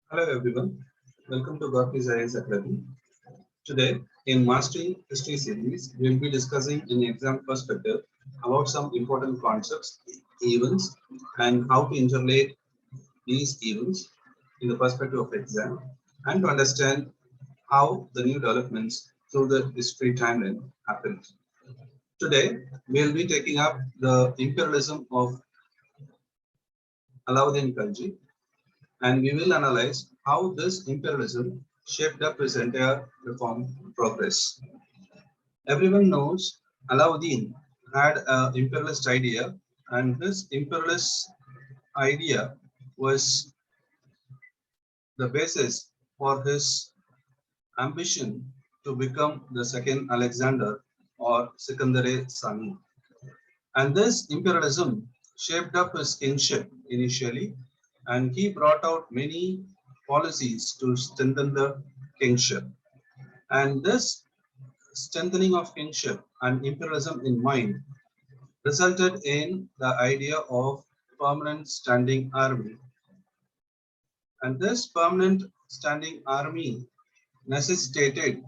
Hello everyone, welcome to Godfrey Science Academy. Today, in Mastering History series, we will be discussing in exam perspective about some important concepts, events, and how to interrelate these events in the perspective of exam, and to understand how the new developments through the history timeline happened. Today, we will be taking up the imperialism of Alauddin Khilji, and we will analyze how this imperialism shaped up his entire reform progress. Everyone knows Alauddin had an imperialist idea, and this imperialist idea was the basis for his ambition to become the second Alexander or Sikandar Sani. And this imperialism shaped up his kingship initially, and he brought out many policies to strengthen the kingship. And this strengthening of kingship and imperialism in mind resulted in the idea of permanent standing army. And this permanent standing army necessitated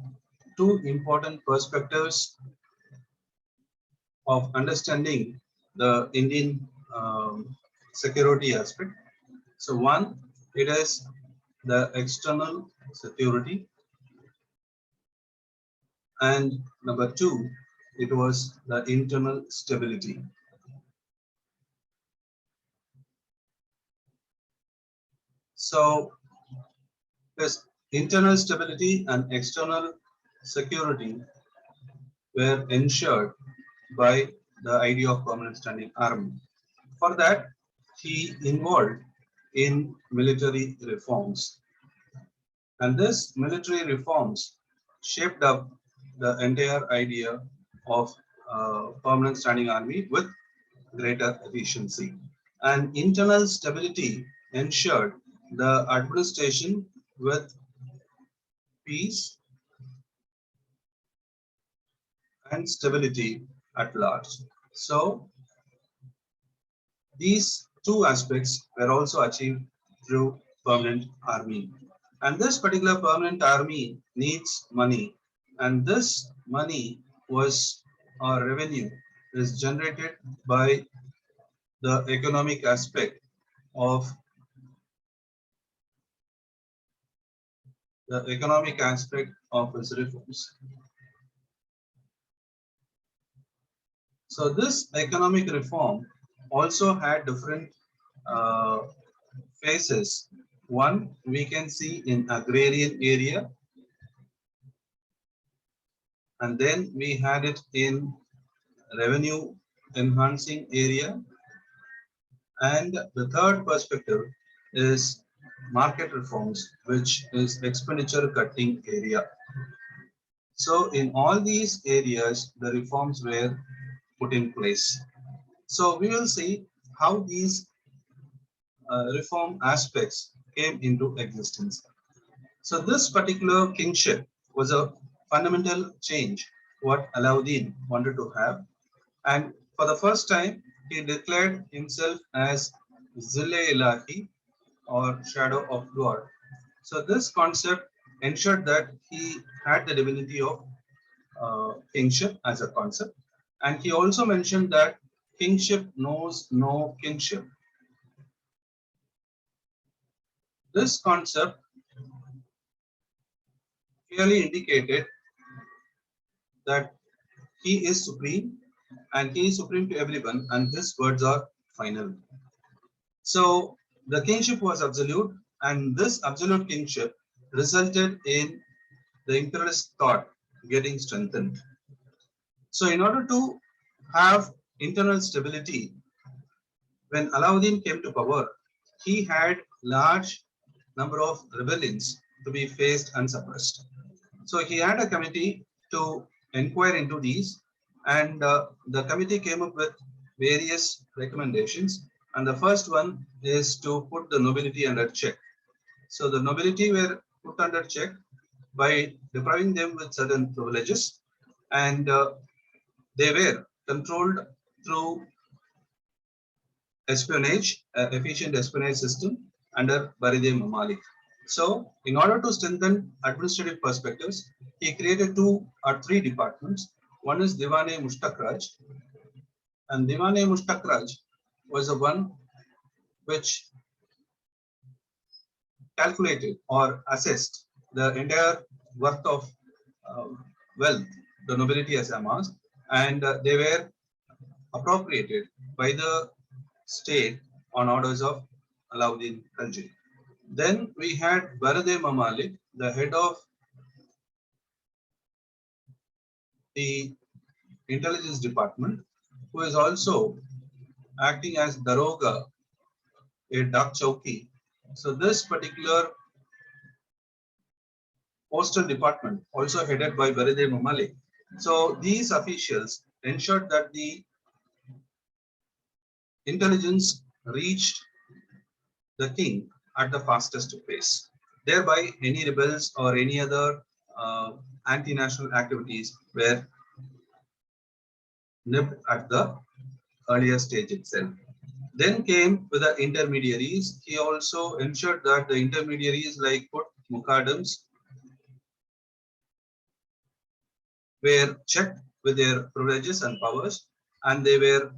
two important perspectives of understanding the Indian security aspect. So one, it is the external security, and number two, it was the internal stability. So this internal stability and external security were ensured by the idea of permanent standing army. For that, he involved in military reforms. And this military reforms shaped up the entire idea of permanent standing army with greater efficiency. And internal stability ensured the administration with peace and stability at large. So these two aspects were also achieved through permanent army. And this particular permanent army needs money. And this money was or revenue is generated by the economic aspect of his reforms. So this economic reform also had different uh, phases. One we can see in agrarian area, and then we had it in revenue enhancing area, and the third perspective is market reforms, which is expenditure cutting area. So in all these areas, the reforms were put in place. So we will see how these reform aspects came into existence. So this particular kingship was a fundamental change what Alauddin wanted to have, and for the first time he declared himself as Zille Ilahi or shadow of God. So this concept ensured that he had the divinity of kingship as a concept, and he also mentioned that kingship knows no kinship. This concept clearly indicated that he is supreme and he is supreme to everyone, and his words are final. So the kingship was absolute, and this absolute kingship resulted in the imperialist thought getting strengthened. So in order to have internal stability, when Alauddin came to power, he had large number of rebellions to be faced and suppressed. So he had a committee to inquire into these, and the committee came up with various recommendations. And the first one is to put the nobility under check. So the nobility were put under check by depriving them with certain privileges, and they were controlled through espionage, efficient espionage system under Bariday Mamalik. So, in order to strengthen administrative perspectives, he created two or three departments. One is Diwane Mushtakraj, and Diwane Mushtakraj was the one which calculated or assessed the entire worth of uh, wealth the nobility has amassed, and they were appropriated by the state on orders of Alauddin Khalji. Then we had Barade Mamalik, the head of the intelligence department, who is also acting as Daroga, a Dak Chowki. So this particular postal department, also headed by Barade Mamalik. So these officials ensured that the intelligence reached the king at the fastest pace. Thereby, any rebels or any other anti-national activities were nipped at the earlier stage itself. Then came with the intermediaries. He also ensured that the intermediaries like Put Mukadams were checked with their privileges and powers, and they were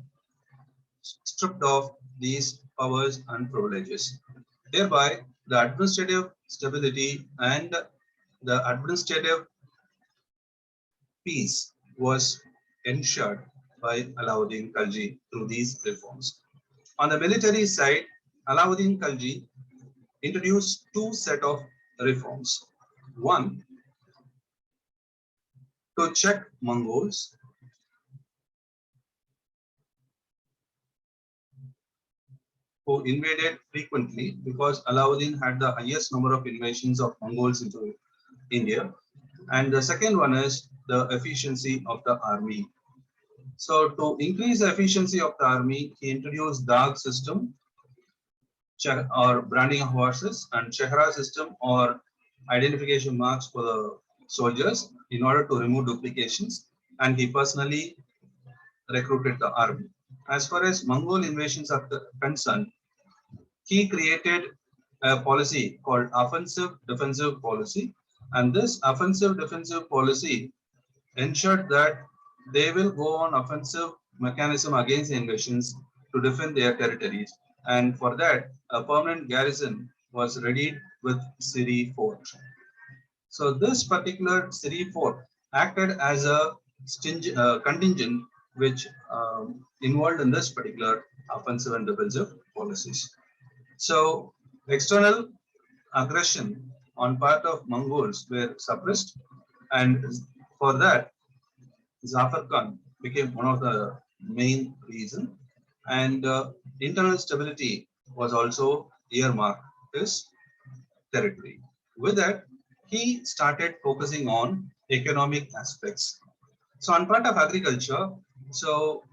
stripped of these powers and privileges. Thereby, the administrative stability and the administrative peace was ensured by Alauddin Khalji through these reforms. On the military side, Alauddin Khalji introduced two set of reforms. One, to check Mongols who invaded frequently, because Alauddin had the highest number of invasions of Mongols into India. And the second one is the efficiency of the army. So to increase the efficiency of the army, he introduced Dag system or branding of horses, and Chehra system or identification marks for the soldiers in order to remove duplications. And he personally recruited the army. As far as Mongol invasions are concerned, he created a policy called offensive defensive policy, and this offensive defensive policy ensured that they will go on offensive mechanism against the invasions to defend their territories, and for that a permanent garrison was readied with Siri Fort. So this particular Siri Fort acted as a contingent which involved in this particular offensive and defensive policies. So external aggression on part of Mongols were suppressed, and for that Zafar Khan became one of the main reason, and internal stability was also earmarked his territory. With that, he started focusing on economic aspects. So on part of agriculture, so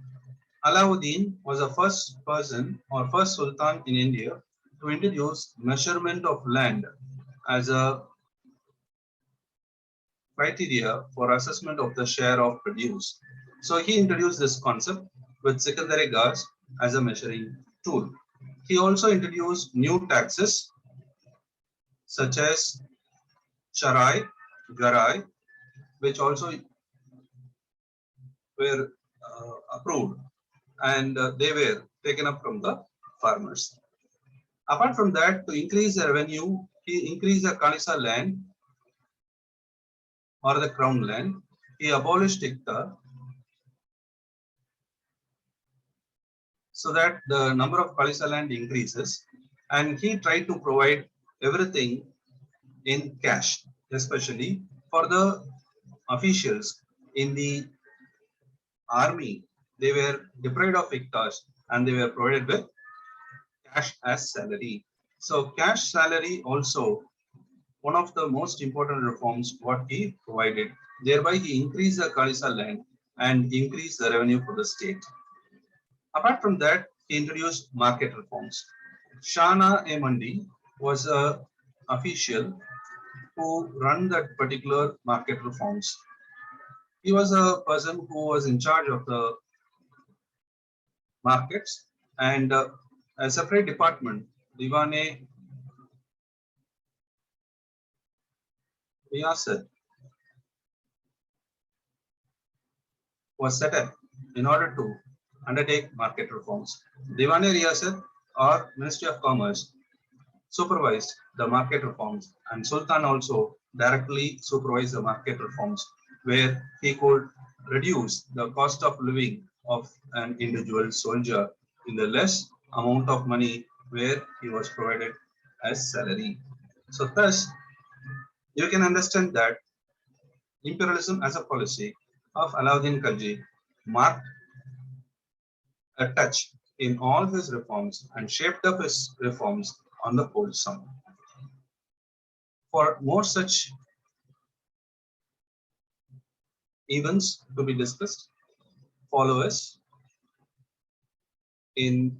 Alauddin was the first person or first sultan in India to introduce measurement of land as a criteria for assessment of the share of produce. So he introduced this concept with secondary gas as a measuring tool. He also introduced new taxes such as charai, garai, which also were approved, and they were taken up from the farmers. Apart from that, to increase the revenue, he increased the Kalisa land or the crown land. He abolished Ikta so that the number of Kalisa land increases, and he tried to provide everything in cash, especially for the officials in the army. They were deprived of Iktas and they were provided with cash as salary. So cash salary also one of the most important reforms what he provided. Thereby he increased the Kalisa land and increased the revenue for the state. Apart from that, he introduced market reforms. Shana A. Mandi was a official who run that particular market reforms. He was a person who was in charge of the markets, and a separate department, Diwane Riyasat was set up in order to undertake market reforms. Diwan-e Riyasat or Ministry of Commerce supervised the market reforms, and Sultan also directly supervised the market reforms where he could reduce the cost of living of an individual soldier in the less amount of money where he was provided as salary. So thus you can understand that imperialism as a policy of Alauddin Khalji marked a touch in all his reforms and shaped up his reforms on the wholesome. For more such events to be discussed, follow us in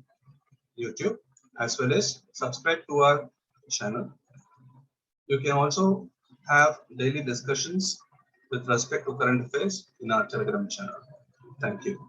YouTube as well as subscribe to our channel. You can also have daily discussions with respect to current affairs in our Telegram channel. Thank you.